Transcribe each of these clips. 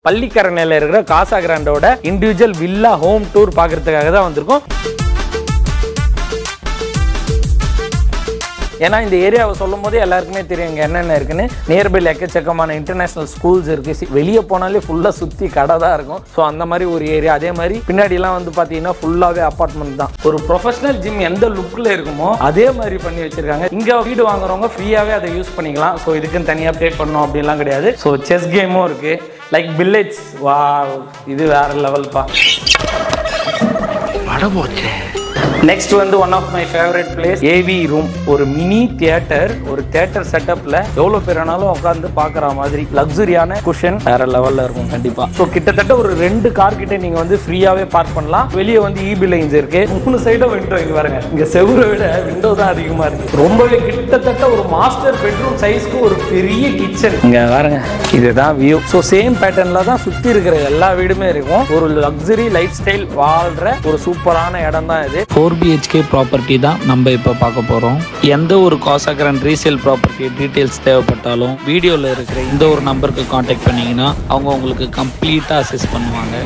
பள்ளிக்கரணையில இருக்கிற காசா கிராண்டோட individual villa home tour பார்க்கறதுக்காக தான் வந்திருக்கோம். ஏன்னா இந்த ஏரியாவை சொல்லும் போதே எல்லாருக்குமே தெரியும் இங்கே என்னென்ன இருக்குன்னு. நியர்பைல எக்கச்சக்கமான இன்டர்நேஷனல் ஸ்கூல்ஸ் இருக்குது. வெளியே போனாலே ஃபுல்லாக சுற்றி கடை தான் இருக்கும். ஸோ அந்த மாதிரி ஒரு ஏரியா. அதே மாதிரி பின்னாடிலாம் வந்து பார்த்தீங்கன்னா ஃபுல்லாகவே அப்பார்ட்மெண்ட் தான். ஒரு ப்ரொஃபஷனல் ஜிம் எந்த லுக்கில் இருக்குமோ அதே மாதிரி பண்ணி வச்சிருக்காங்க. இங்கே வீடு வாங்குறவங்க ஃப்ரீயாகவே அதை யூஸ் பண்ணிக்கலாம். ஸோ இதுக்குன்னு தனியாக பே பண்ணணும் அப்படின்லாம் கிடையாது. ஸோ செஸ் கேமும் இருக்குது. லைக் பில்லேஜ். வா, இது வேற லெவல்ப்பா. நெக்ஸ்ட் வந்து one of my favourite place AV room. ஒரு மினி தியேட்டர், ஒரு தியேட்டர் செட்டப்ல எவ்வளவு பேர் வேணாலும் உட்காந்து பாக்குற மாதிரி லக்ஸரியான குஷன் வேற லெவல்ல இருக்கும் கண்டிப்பா. ஸோ கிட்டத்தட்ட ஒரு 2 கார் கிட்ட நீங்க வந்து ஃப்ரீயாவே பார்க் பண்ணலாம். வெளியே வந்து இபி லைன்ஸ் இருக்கு. 3 சைடும் விண்டோ. இங்க பாருங்க, இங்க செவுரை விட விண்டோ தான் அதிகமா இருக்கு. ரொம்பவே கிட்டத்தட்ட ஒரு மாஸ்டர் பெட்ரூம் சைஸ்க்கு ஒரு பெரிய கிச்சன். இங்க பாருங்க, இதுதான் வியூ. ஸோ சேம் பேட்டர்ன்ல தான் சுத்தி இருக்கிற எல்லா வீடுமே இருக்கும். ஒரு லக்ஸரி லைஃப் ஸ்டைல் வாழ்ற ஒரு சூப்பரான இடம் தான் இது. 4 BHK ப்ராப்பர்ட்டி தான் நம்ம இப்போ பார்க்க போகிறோம். எந்த ஒரு காசா கிராண்ட் ரீசேல் ப்ராப்பர்ட்டி டீட்டெயில்ஸ் தேவைப்பட்டாலும் வீடியோவில் இருக்கிற இந்த ஒரு நம்பருக்கு காண்டாக்ட் பண்ணிங்கன்னா அவங்க உங்களுக்கு கம்ப்ளீட்டாக அசிஸ்ட் பண்ணுவாங்க.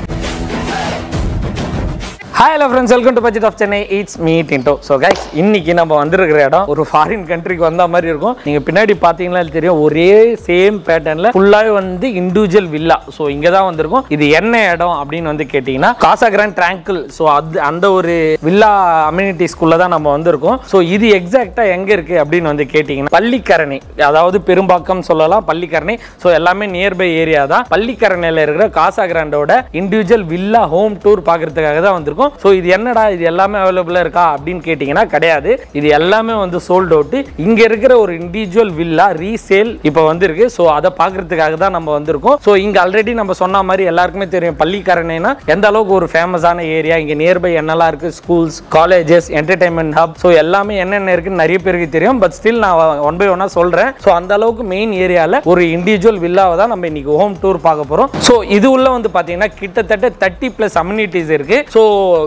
Hi hello friends, welcome to budget of Chennai. It's me Tinto. So guys, இன்னைக்கு நம்ம வந்திருக்கிற இடம் ஒரு ஃபாரின் கண்ட்ரிக்கு வந்த மாதிரி இருக்கும். நீங்கள் பின்னாடி பார்த்தீங்கன்னா தெரியும், ஒரே சேம் பேட்டர்னில் ஃபுல்லாகவே வந்து இண்டிவிஜுவல் வில்லா. ஸோ இங்கே தான் வந்திருக்கும். இது என்ன இடம் அப்படின்னு வந்து கேட்டிங்கன்னா காசா கிராண்ட் ட்ராங்கிள். ஸோ அந்த ஒரு வில்லா அம்யூனிட்டிஸ்குள்ளே தான் நம்ம வந்திருக்கோம். ஸோ இது எக்ஸாக்டாக எங்கே இருக்குது அப்படின்னு வந்து கேட்டிங்கன்னா பள்ளிக்கரணை, அதாவது பெரும்பாக்கம் சொல்லலாம், பள்ளிக்கரணை. ஸோ எல்லாமே நியர்பை ஏரியா தான். பள்ளிக்கரணையில் இருக்கிற காசா கிராண்டோட இண்டிவிஜுவல் வில்லா ஹோம் டூர் பார்க்கறதுக்காக தான் வந்திருக்கும். ஸோ இது என்னடா, இது எல்லாமே அவைலபிளாக இருக்கா அப்படின்னு கேட்டிங்கன்னா கிடையாது. இது எல்லாமே வந்து சோல்ட் அவுட். இங்கே இருக்கிற ஒரு இண்டிவிஜுவல் வில்லா ரீசேல் இப்போ வந்திருக்கு. ஸோ அதை பார்க்கறதுக்காக தான் நம்ம வந்திருக்கோம். ஸோ இங்கே ஆல்ரெடி நம்ம சொன்ன மாதிரி எல்லாருக்குமே தெரியும் பள்ளிக்கரணைனா எந்த அளவுக்கு ஒரு ஃபேமஸான ஏரியா. இங்கே நியர்பை என்னெல்லாம் இருக்குது, schools, colleges, entertainment hub. So எல்லாமே என்னென்ன இருக்குன்னு நிறைய பேருக்கு தெரியும். பட் ஸ்டில் நான் 1 by 1 சொல்கிறேன். ஸோ அந்த அளவுக்கு மெயின் ஏரியாவில் ஒரு இண்டிவிஜுவல் வில்லாவை தான் நம்ம இன்னைக்கு ஹோம் டூர் பார்க்க போகிறோம். ஸோ இது உள்ள வந்து பார்த்தீங்கன்னா கிட்டத்தட்ட 30+ அம்யூனிட்டிஸ் இருக்குது. ஸோ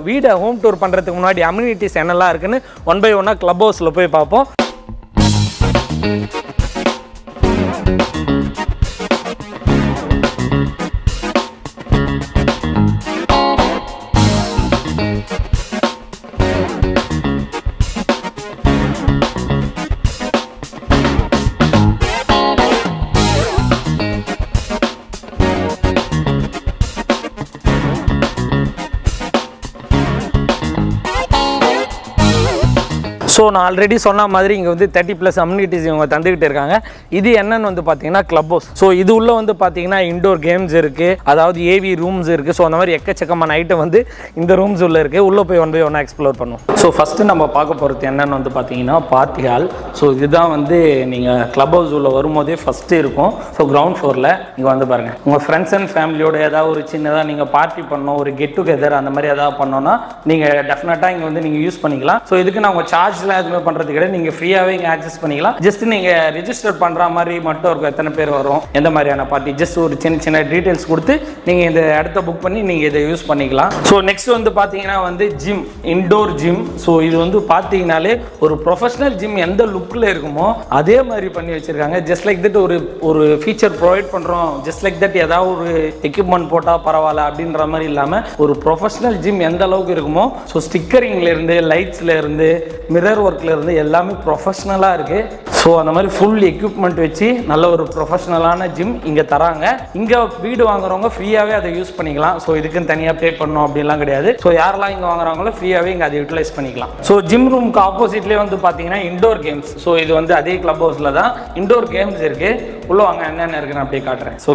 வீடை ஹோம் டூர் பண்ணுறதுக்கு முன்னாடி அம்யூனிட்டிஸ் என்னெல்லாம் இருக்குன்னு 1 by 1 கிளப் ஹவுஸில் போய் பார்ப்போம். ஸோ நான் ஆல்ரெடி சொன்ன மாதிரி இங்கே வந்து 30+ அம்யூனிட்டிஸ் இவங்க தந்துக்கிட்டு இருக்காங்க. இது என்னன்னு வந்து பார்த்தீங்கன்னா கிளப் ஹவுஸ். ஸோ இது உள்ள வந்து பார்த்தீங்கன்னா இண்டோர் கேம்ஸ் இருக்குது, அதாவது ஏவி ரூம்ஸ் இருக்குது. ஸோ அந்த மாதிரி எக்கச்சக்கமான ஐட்டம் வந்து இந்த ரூம்ஸ் உள்ள இருக்குது. உள்ளே போய் 1 by 1 எக்ஸ்ப்ளோர் பண்ணுவோம். ஸோ ஃபஸ்ட்டு நம்ம பார்க்க போகிறது என்னென்னு வந்து பார்த்தீங்கன்னா பார்ட்டி ஹால். ஸோ இதுதான் வந்து நீங்கள் கிளப் ஹவுஸ் உள்ள வரும்போதே ஃபஸ்ட்டு இருக்கும். ஸோ கிரவுண்ட் ஃப்ளோரில் இங்கே வந்து பாருங்கள், உங்கள் ஃப்ரெண்ட்ஸ் அண்ட் ஃபேமிலியோட ஏதாவது ஒரு சின்னதாக நீங்கள் பார்ட்டி பண்ணணும், ஒரு கெட் டுகெதர் அந்த மாதிரி ஏதாவது பண்ணோன்னா நீங்கள் டெஃபினட்டாக இங்கே வந்து நீங்கள் யூஸ் பண்ணிக்கலாம். ஸோ இதுக்கு நான் உங்கள் சார்ஜ் எதுவுமே பண்றது கிடையாது. நீங்க ஃப்ரீயாவே இங்க ஆக்சஸ் பண்ணிக்கலாம். ஜஸ்ட் நீங்க ரெஜிஸ்டர் பண்ற மாதிரி மட்டும் இருக்கும். எத்தனை பேர் வரும், எந்த மாதிரியான பார்ட்டி, ஜஸ்ட் ஒரு சின்ன டீடைல்ஸ் கொடுத்து நீங்க இந்த இடத்த புக் பண்ணி நீங்க இதை யூஸ் பண்ணிக்கலாம். ஸோ நெக்ஸ்ட் வந்து பாத்தீங்கன்னா வந்து ஜிம், இண்டோர் ஜிம். ஸோ இது வந்து பாத்தீங்கன்னாலே ஒரு ப்ரொஃபஷனல் ஜிம் எந்த லுக்ல இருக்குமோ அதே மாதிரி பண்ணி வச்சிருக்காங்க. ஜஸ்ட் லைக் தட் ஒரு ஃபீச்சர் ப்ரொவைட் பண்றோம், ஜஸ்ட் லைக் தட் ஏதாவது ஒரு எக்யூப்மெண்ட் போட்டா பரவாயில்ல அப்படின்ற மாதிரி இல்லாம ஒரு ப்ரொஃபஷனல் ஜிம் எந்த அளவுக்கு இருக்குமோ, ஸோ ஸ்டிக்கரிங்ல இருந்து, லைட்ஸ்ல இருந்து, மிரர் ஒர்க்ல இருந்து எல்லாமே ப்ரொஃபஷனலாக இருக்கு. ஸோ அந்த மாதிரி ஃபுல் எக்யூப்மெண்ட் வச்சு நல்ல ஒரு ப்ரொஃபஷனலான ஜிம் இங்கே தராங்க. இங்கே வீடு வாங்குறவங்க ஃப்ரீயாகவே அதை யூஸ் பண்ணிக்கலாம். ஸோ இதுக்குன்னு தனியாக பே பண்ணணும் அப்படின்லாம் கிடையாது. ஸோ யாரெல்லாம் இங்கே வாங்குறாங்களோ ஃப்ரீயாகவே இங்கே அதை யூட்டிலைஸ் பண்ணிக்கலாம். ஸோ ஜிம் ரூமுக்கு ஆப்போசிட்லேயே வந்து பார்த்தீங்கன்னா இண்டோர் கேம்ஸ். ஸோ இது வந்து அதே கிளப் ஹவுஸில் தான் இண்டோர் கேம்ஸ் இருக்குது. உள்ளே வாங்க என்னென்ன இருக்குன்னு அப்படியே காட்டுறேன். ஸோ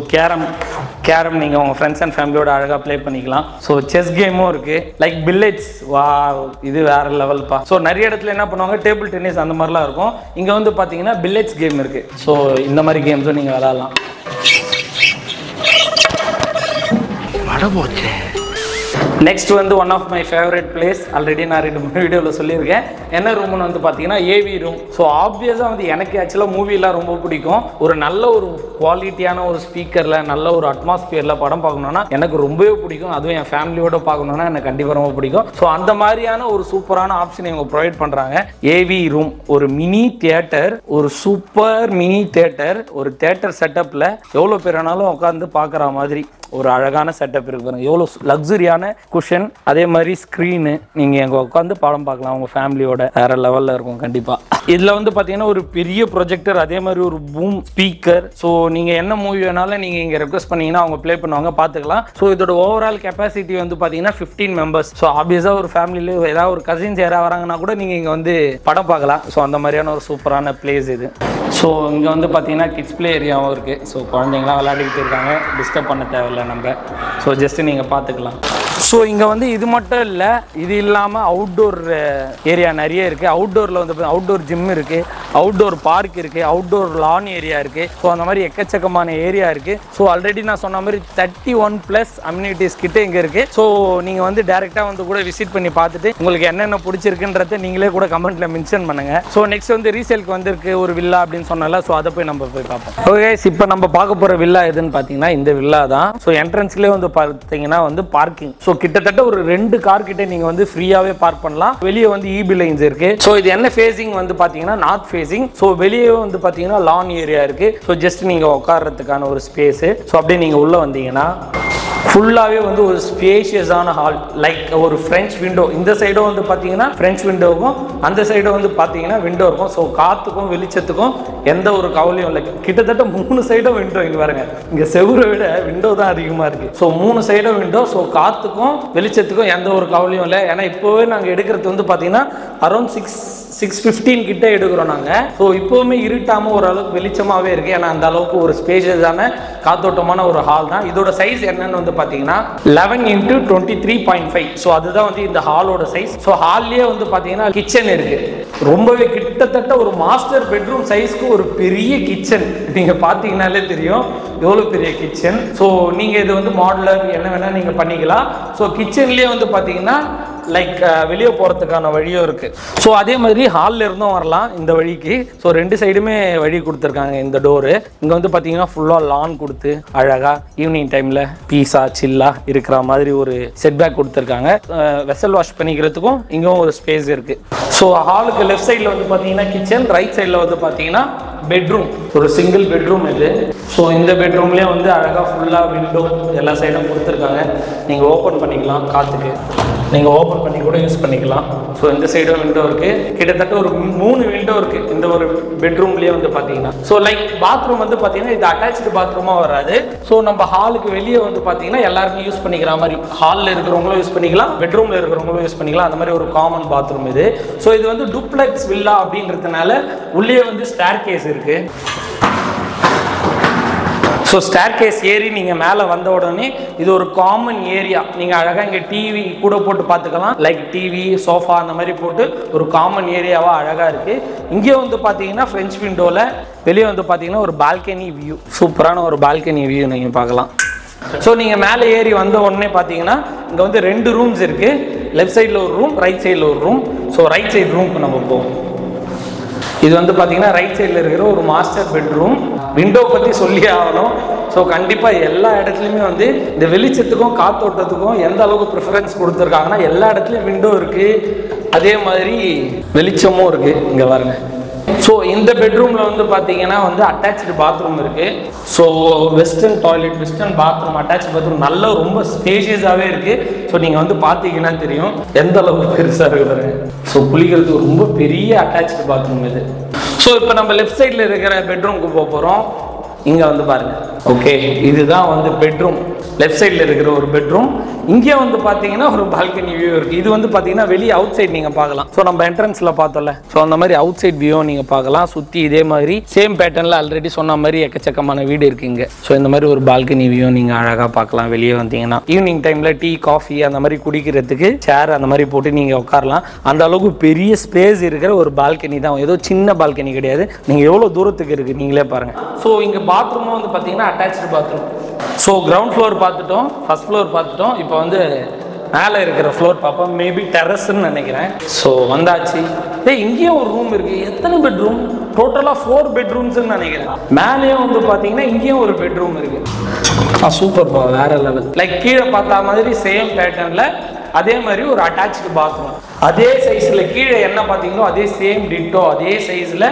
கேரம் நீங்கள் உங்கள் ஃப்ரெண்ட்ஸ் அண்ட் ஃபேமிலியோட அழகாக ப்ளே பண்ணிக்கலாம். ஸோ செஸ் கேமும் இருக்குது. லைக் பில்லேஜ். வா, இது வேற லெவல்ப்பா. ஸோ நிறைய இடத்துல என்ன பண்ணுவாங்க, டேபிள் டென்னிஸ் அந்த மாதிரிலாம் இருக்கும். இங்கே வந்து பார்த்தீங்கன்னா பில்லேஜ் கேம் இருக்குது. ஸோ இந்த மாதிரி கேம்ஸும் நீங்கள் விளையாடலாம். நெக்ஸ்ட் வந்து one of my favourite place. Already நான் 2-3 வீடியோவில் சொல்லியிருக்கேன். என்ன ரூம்னு வந்து பார்த்தீங்கன்னா ஏவி ரூம். ஸோ ஆப்வியஸாக வந்து எனக்கு ஆக்சுவலாக மூவிலாம் ரொம்ப பிடிக்கும். ஒரு நல்ல ஒரு குவாலிட்டியான ஒரு ஸ்பீக்கரில் நல்ல ஒரு அட்மாஸ்பியரில் படம் பார்க்கணுன்னா எனக்கு ரொம்பவே பிடிக்கும். அதுவும் என் ஃபேமிலியோட பார்க்கணுன்னா எனக்கு கண்டிப்பாக ரொம்ப பிடிக்கும். ஸோ அந்த மாதிரியான ஒரு சூப்பரான ஆப்ஷன் இவங்க ப்ரொவைட் பண்ணுறாங்க. ஏவி ரூம் ஒரு மினி தியேட்டர், ஒரு சூப்பர் மினி தியேட்டர், ஒரு தியேட்டர் செட்டப்பில் எவ்வளோ பேர் வேணாலும் உட்காந்து பார்க்குற மாதிரி ஒரு அழகான செட்டப் இருக்கு பாருங்க. எவ்வளோ லக்ஸரியான குஷன், அதே மாதிரி ஸ்க்ரீனு, நீங்கள் எங்கே உட்காந்து படம் பார்க்கலாம் உங்கள் ஃபேமிலியோட. வேற லெவலில் இருக்கும் கண்டிப்பாக. இதில் வந்து பார்த்தீங்கன்னா ஒரு பெரிய ப்ரொஜெக்டர், அதே மாதிரி ஒரு பூம் ஸ்பீக்கர். ஸோ நீங்கள் என்ன மூவி வேணாலும் நீங்கள் இங்கே ரெக்வஸ்ட் பண்ணீங்கன்னா அவங்க ப்ளே பண்ணுவாங்க, பார்த்துக்கலாம். ஸோ இதோட ஓவரால் கெப்பாசிட்டி வந்து பார்த்தீங்கன்னா 15 மெம்பர்ஸ். ஸோ ஆப்வியஸாக ஒரு ஃபேமிலியில் ஏதாவது ஒரு கசின்ஸ் யாராவது வராங்கன்னா கூட நீங்கள் இங்கே வந்து படம் பார்க்கலாம். ஸோ அந்த மாதிரியான ஒரு சூப்பரான பிளேஸ் இது. ஸோ இங்கே வந்து பார்த்தீங்கன்னா கிட்ஸ் பிளே ஏரியாவும் இருக்குது. ஸோ குழந்தைங்களாம் விளையாடிக்கிட்டு இருக்காங்க, டிஸ்டர்ப் பண்ண தேவையில்லை நம்ம. ஸோ ஜஸ்ட் நீங்கள் பார்த்துக்கலாம். ஸோ இங்கே வந்து இது மட்டும் இல்லை, இது இல்லாமல் அவுட்டோர் ஏரியா நிறைய இருக்குது. அவுட்டோரில் வந்து அவுட்டோர் ஜிம் இருக்குது, அவுட்டோர் பார்க் இருக்குது, அவுட்டோர் லான் ஏரியா இருக்குது. ஸோ அந்த மாதிரி எக்கச்சக்கமான ஏரியா இருக்குது. ஸோ ஆல்ரெடி நான் சொன்ன மாதிரி 31+ அம்யூனிட்டிஸ் கிட்டே இங்கே இருக்குது. ஸோ நீங்கள் வந்து டேரெக்டாக வந்து கூட விசிட் பண்ணி பார்த்துட்டு உங்களுக்கு என்னென்ன பிடிச்சிருக்குன்றத நீங்களே கூட கமெண்ட்டில் மென்ஷன் பண்ணுங்கள். ஸோ நெக்ஸ்ட் வந்து ரீசேலுக்கு வந்திருக்கு ஒரு வில்லா அப்படின்னு சொன்னால, ஸோ அதை போய் நம்ம போய் பார்ப்போம். ஓகே, இப்போ நம்ம பார்க்க போகிற வில்லா எதுன்னு பார்த்தீங்கன்னா இந்த வில்லா தான். ஸோ என்ட்ரன்ஸ்லேயே வந்து பார்த்தீங்கன்னா வந்து பார்க்கிங். ஸோ கிட்டத்தட்ட ஒரு 2 கார் கிட்ட நீங்க வந்து ஃப்ரீயாவே பார்க் பண்ணலாம். வெளியே வந்து இபி லைன்ஸ் இருக்கு. ஸோ இது என்ன ஃபேசிங் வந்து பாத்தீங்கன்னா நார்த் ஃபேசிங். ஸோ வெளியே வந்து பாத்தீங்கன்னா லான் ஏரியா இருக்கு. ஸோ ஜஸ்ட் நீங்க உட்கார்றதுக்கான ஒரு ஸ்பேஸ். ஸோ அப்படியே நீங்க உள்ள வந்தீங்கன்னா ஃபுல்லாகவே வந்து ஒரு ஸ்பேஷியஸான ஹால், லைக் ஒரு ஃப்ரெஞ்ச் விண்டோ. இந்த சைடும் வந்து பார்த்தீங்கன்னா ஃப்ரெஞ்ச் விண்டோவும், அந்த சைடும் வந்து பார்த்தீங்கன்னா விண்டோ இருக்கும். ஸோ காற்றுக்கும் வெளிச்சத்துக்கும் எந்த ஒரு கவலையும் இல்லை. கிட்டத்தட்ட 3 சைடும் விண்டோ. இங்கே பாருங்க, இங்கே செவுரை விட விண்டோ தான் அதிகமாக இருக்குது. ஸோ 3 சைடும் விண்டோ. ஸோ காற்றுக்கும் வெளிச்சத்துக்கும் எந்த ஒரு கவலையும் இல்லை. ஏன்னா இப்போவே நாங்கள் எடுக்கிறது வந்து பார்த்தீங்கன்னா அரௌண்ட் 6:15 கிட்ட எடுக்கிறோம் நாங்கள். ஸோ இப்போவுமே இருட்டாமல் ஓரளவுக்கு வெளிச்சமாகவே இருக்குது. ஏன்னா அந்த அளவுக்கு ஒரு ஸ்பேஷியஸான காத்தோட்டமான ஒரு ஹால் தான். இதோட சைஸ் என்னன்னு வந்து பார்த்தீங்கன்னா 11 × 23.5. ஸோ அதுதான் வந்து இந்த ஹாலோட சைஸ். ஸோ ஹால்லேயே வந்து பார்த்தீங்கன்னா கிச்சன் இருக்குது. ரொம்பவே கிட்டத்தட்ட ஒரு மாஸ்டர் பெட்ரூம் சைஸ்க்கு ஒரு பெரிய கிச்சன். நீங்கள் பார்த்தீங்கன்னாலே தெரியும் எவ்வளோ பெரிய கிச்சன். ஸோ நீங்கள் இது வந்து மாடுலர் என்ன வேணால் நீங்கள் பண்ணிக்கலாம். ஸோ கிச்சன்லேயே வந்து பார்த்தீங்கன்னா லைக் வெளியே போகிறதுக்கான வழியும் இருக்குது. ஸோ அதே மாதிரி ஹாலில் இருந்தும் வரலாம் இந்த வழிக்கு. ஸோ 2 சைடுமே வழி கொடுத்துருக்காங்க. இந்த டோரு இங்கே வந்து பார்த்தீங்கன்னா ஃபுல்லாக லான் கொடுத்து அழகாக ஈவினிங் டைமில் பீஸா சில்லாக இருக்கிற மாதிரி ஒரு செட்பேக் கொடுத்துருக்காங்க. வெசல் வாஷ் பண்ணிக்கிறதுக்கும் இங்கேயும் ஒரு ஸ்பேஸ் இருக்குது. ஸோ ஹாலுக்கு லெஃப்ட் சைடில் வந்து பார்த்தீங்கன்னா கிச்சன், ரைட் சைடில் வந்து பார்த்தீங்கன்னா பெட்ரூம். ஒரு சிங்கிள் பெட்ரூம் இது. ஸோ இந்த பெட்ரூம்லேயே வந்து அழகாக ஃபுல்லாக விண்டோ எல்லா சைடும் கொடுத்துருக்காங்க. நீங்கள் ஓப்பன் பண்ணிக்கலாம், காற்றுக்கு நீங்கள் ஓப்பன் பண்ணி கூட யூஸ் பண்ணிக்கலாம். ஸோ இந்த சைடும் விண்டோ இருக்குது. கிட்டத்தட்ட ஒரு 3 விண்டோ இருக்குது இந்த ஒரு பெட்ரூம்லேயே வந்து பார்த்தீங்கன்னா. ஸோ லைக் பாத்ரூம் வந்து பார்த்தீங்கன்னா இது அட்டாச்சு பாத்ரூமாக வராது. ஸோ நம்ம ஹாலுக்கு வெளியே வந்து பார்த்தீங்கன்னா எல்லாருமே யூஸ் பண்ணிக்கிற மாதிரி, ஹாலில் இருக்கிறவங்களும் யூஸ் பண்ணிக்கலாம், பெட்ரூமில் இருக்கிறவங்களும் யூஸ் பண்ணிக்கலாம். அந்த மாதிரி ஒரு காமன் பாத்ரூம் இது. ஸோ இது வந்து டூப்ளெக்ஸ் வில்லா அப்படின்றதுனால உள்ளே வந்து ஸ்டேர் கேஸ் இருக்குது. ஸோ ஸ்டேர் கேஸ் ஏறி நீங்கள் மேலே வந்த உடனே இது ஒரு காமன் ஏரியா. நீங்கள் அழகாக இங்கே டிவி கூட போட்டு பார்த்துக்கலாம். லைக் டிவி, சோஃபா அந்த மாதிரி போட்டு ஒரு காமன் ஏரியாவாக அழகாக இருக்குது. இங்கே வந்து பார்த்தீங்கன்னா ஃப்ரெஞ்ச் விண்டோவில் வெளியே வந்து பார்த்தீங்கன்னா ஒரு பால்கனி வியூ, சூப்பரான ஒரு பால்கனி வியூ நீங்கள் பார்க்கலாம். ஸோ நீங்கள் மேலே ஏறி வந்த உடனே பார்த்தீங்கன்னா இங்கே வந்து 2 ரூம்ஸ் இருக்குது. லெஃப்ட் சைடில் ஒரு ரூம், ரைட் சைடில் ஒரு ரூம். ஸோ ரைட் சைடு ரூமுக்கு நம்ம போவோம். இது வந்து பார்த்தீங்கன்னா ரைட் சைடில் இருக்கிற ஒரு மாஸ்டர் பெட்ரூம். விண்டோ பற்றி சொல்லி ஆகணும். ஸோ கண்டிப்பாக எல்லா இடத்துலையுமே வந்து இந்த வெளிச்சத்துக்கும் காத்தோட்டத்துக்கும் எந்த அளவுக்கு ப்ரிஃபரன்ஸ் கொடுத்துருக்காங்கன்னா எல்லா இடத்துலையும் விண்டோ இருக்குது, அதே மாதிரி வெளிச்சமும் இருக்குது. இங்கே பாருங்க. ஸோ இந்த பெட்ரூமில் வந்து பார்த்தீங்கன்னா வந்து அட்டாச்சு பாத்ரூம் இருக்குது. So western toilet, western bathroom, attach bathroom நல்ல ரொம்ப ஸ்பேஷியஸாகவே இருக்குது. ஸோ நீங்கள் வந்து பார்த்தீங்கன்னா தெரியும் எந்த அளவுக்கு பெருசாக இருக்குது. ஸோ குளிக்கிறதுக்கு ரொம்ப பெரிய அட்டாச்சு பாத்ரூம் இது. ஸோ இப்போ நம்ம லெஃப்ட் சைடில் இருக்கிற பெட்ரூமுக்கு போக போகிறோம். இங்கே வந்து பாருங்கள். ஓகே, இதுதான் வந்து பெட்ரூம். லெஃப்ட் சைடில் இருக்கிற ஒரு பெட்ரூம். இங்கே வந்து பார்த்தீங்கன்னா ஒரு பால்கனி வியூ இருக்குது. இது வந்து பார்த்தீங்கன்னா வெளியே அவுட் சைட் நீங்கள் பார்க்கலாம். ஸோ நம்ம என்ட்ரன்ஸில் பார்த்தோம்ல, ஸோ அந்த மாதிரி அவுட் சைட் வியூ நீங்கள் பார்க்கலாம். சுற்றி இதே மாதிரி சேம் பேட்டர்னில் ஆல்ரெடி சொன்ன மாதிரி எக்கச்சக்கமான வீடு இருக்குங்க. ஸோ இந்த மாதிரி ஒரு பால்கனி வியூ நீங்கள் அழகாக பார்க்கலாம். வெளியே வந்தீங்கன்னா ஈவினிங் டைமில் டீ, காஃபி அந்த மாதிரி குடிக்கிறதுக்கு சேர் அந்த மாதிரி போட்டு நீங்கள் உட்காரலாம். அந்த அளவுக்கு பெரிய ஸ்பேஸ் இருக்கிற ஒரு பால்கனி தான். ஏதோ சின்ன பால்கனி கிடையாது. நீங்கள் எவ்வளோ தூரத்துக்கு இருக்குது நீங்களே பாருங்கள். ஸோ இங்கே பாத்ரூமும் வந்து பார்த்தீங்கன்னா attached bathroom. So ground floor பார்த்துட்டோம், ஃபர்ஸ்ட் ஃப்ளோர் பார்த்துட்டோம். இப்போ வந்து மேலே இருக்கிற ஃப்ளோர் பார்ப்போம். மேபி டெரஸ்ன்னு நினைக்கிறேன். ஸோ வந்தாச்சு. இங்கேயும் ஒரு ரூம் இருக்குது. எத்தனை பெட்ரூம்? டோட்டலாக 4 பெட்ரூம்ஸ்ன்னு நினைக்கிறேன். மேலேயும் வந்து பார்த்தீங்கன்னா இங்கேயும் ஒரு பெட்ரூம் இருக்குது. சூப்பர்ப்பா, வேற லெவல். லைக் கீழே பார்த்தா மாதிரி சேம் பேட்டர்னில் அதே மாதிரி ஒரு அட்டாச்சு பாத்ரூம். அதே சைஸில் கீழே என்ன பார்த்தீங்களோ அதே சேம் டிட்டோ அதே சைஸில்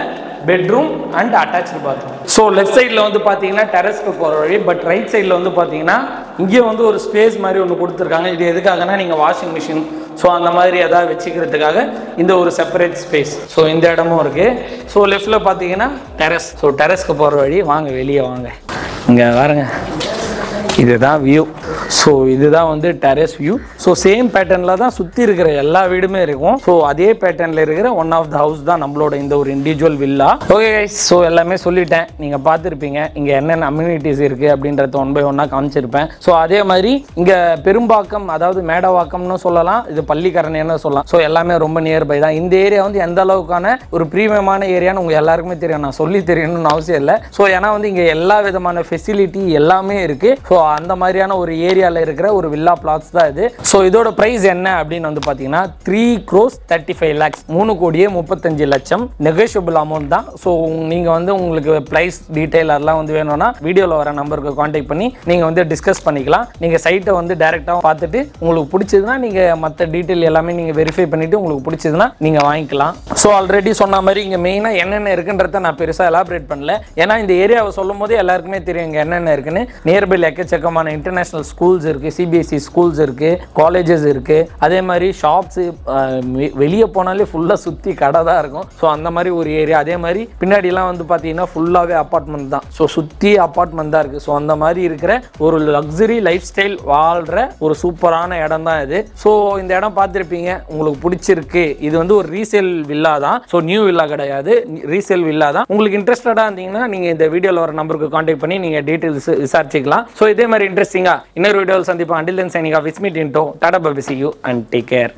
bedroom and attached bathroom. So left சைடில் வந்து பார்த்தீங்கன்னா டெரஸ்க்கு போகிற வழி. பட் ரைட் சைடில் வந்து பார்த்தீங்கன்னா இங்கே வந்து ஒரு ஸ்பேஸ் மாதிரி ஒன்று கொடுத்துருக்காங்க. இது எதுக்காகனா நீங்கள் வாஷிங் மிஷின் ஸோ அந்த மாதிரி எதாவது வச்சுக்கிறதுக்காக இந்த ஒரு செப்பரேட் ஸ்பேஸ். ஸோ இந்த இடமும் இருக்குது. ஸோ லெஃப்டில் பார்த்தீங்கன்னா டெரஸ். ஸோ டெரஸ்க்கு போகிற வழி. வாங்க வெளியே வாங்க. இங்கே பாருங்க, இதுதான் வியூ. ஸோ இதுதான் வந்து டெரஸ் வியூ. ஸோ சேம் பேட்டர்னில் தான் சுற்றி இருக்கிற எல்லா வீடுமே இருக்கும். ஸோ அதே பேட்டர்னில் இருக்கிற ஒன் ஆஃப் த ஹவுஸ் தான் நம்மளோட இந்த ஒரு individual villa. Okay guys, so எல்லாமே சொல்லிட்டேன். நீங்கள் பார்த்துருப்பீங்க இங்கே என்னென்ன அம்யூனிட்டிஸ் இருக்குது அப்படின்றத 1 by 1 காமிச்சிருப்பேன். ஸோ அதே மாதிரி இங்கே பெரும்பாக்கம், அதாவது மேடவாக்கம்னு சொல்லலாம், இது பள்ளிக்கரணைன்னு சொல்லலாம். ஸோ எல்லாமே ரொம்ப நியர்பை தான். இந்த ஏரியா வந்து எந்த அளவுக்கான ஒரு ப்ரீமியமான ஏரியான்னு உங்கள் எல்லாருக்குமே தெரியும். நான் சொல்லி தெரியணும்னு அவசியம் இல்லை. ஸோ ஏன்னா வந்து இங்கே எல்லா விதமான ஃபெசிலிட்டி எல்லாமே இருக்குது. ஸோ அந்த மாதிரியான ஒரு ஏரியாவில் இருக்கிற ஒரு வில்லா பிளாட்ஸ் தான் இது. ஸோ இதோட பிரைஸ் என்ன அப்படின்னு வந்து பார்த்தீங்கன்னா 3,35 lakhs, 3,35,00,000 நெகோஷியபிள் அமௌண்ட் தான். ஸோ நீங்கள் வந்து உங்களுக்கு ப்ரைஸ் டீட்டெயில் அதெல்லாம் வந்து வேணும்னா வீடியோவில் வர நம்பருக்கு கான்டாக்ட் பண்ணி நீங்கள் வந்து டிஸ்கஸ் பண்ணிக்கலாம். நீங்கள் சைட்டை வந்து டேரெக்டாக பார்த்துட்டு உங்களுக்கு பிடிச்சதுன்னா நீங்கள் மற்ற டீட்டெயில் எல்லாமே நீங்கள் வெரிஃபை பண்ணிவிட்டு உங்களுக்கு பிடிச்சதுன்னா நீங்கள் வாங்கிக்கலாம். ஸோ ஆல்ரெடி சொன்ன மாதிரி இங்கே மெயினாக என்னென்ன இருக்குன்றத நான் பெருசாக எலாபரேட் பண்ணல. ஏன்னா இந்த ஏரியாவை சொல்லும் போதே எல்லாருக்குமே தெரியும் இங்கே என்னென்ன இருக்குன்னு. நியர்பை எக்கச்சக்கமான இன்டர்நேஷனல் ஸ்கூல்ஸ் இருக்குது, சிபிஎஸ்சி ஸ்கூல்ஸ் இருக்குது, காலேஜஸ் இருக்குது. அதே மாதிரி ஷாப்ஸு, வெளியே போனாலே ஃபுல்லாக சுற்றி கடை தான் இருக்கும். ஸோ அந்த மாதிரி ஒரு ஏரியா. அதே மாதிரி பின்னாடிலாம் வந்து பார்த்தீங்கன்னா ஃபுல்லாகவே அப்பார்ட்மெண்ட் தான். ஸோ சுற்றி அப்பார்ட்மெண்ட் தான் இருக்குது. ஸோ அந்த மாதிரி இருக்கிற ஒரு லக்ஸரி லைஃப் ஸ்டைல் வாழ்கிற ஒரு சூப்பரான இடம் தான் இது. ஸோ இந்த இடம் பார்த்துருப்பீங்க, உங்களுக்கு பிடிச்சிருக்கு. இது வந்து ஒரு ரீசேல் வில்லா தான். ஸோ நியூ வில்லா கிடையாது, ரீசேல் வில்லா தான். உங்களுக்கு இன்ட்ரெஸ்டடாக இருந்தீங்கன்னா நீங்கள் இந்த வீடியோவில் வர நம்பருக்கு கான்டாக்ட் பண்ணி நீங்கள் டீட்டெயில்ஸ் விசாரிச்சிக்கலாம். ஸோ இதே மாதிரி இன்ட்ரெஸ்டிங்காக இன்னொரு வீடியோவில் சந்திப்போம். Until then, signing off. It's me Tinto. Tata, bye, see you and take care.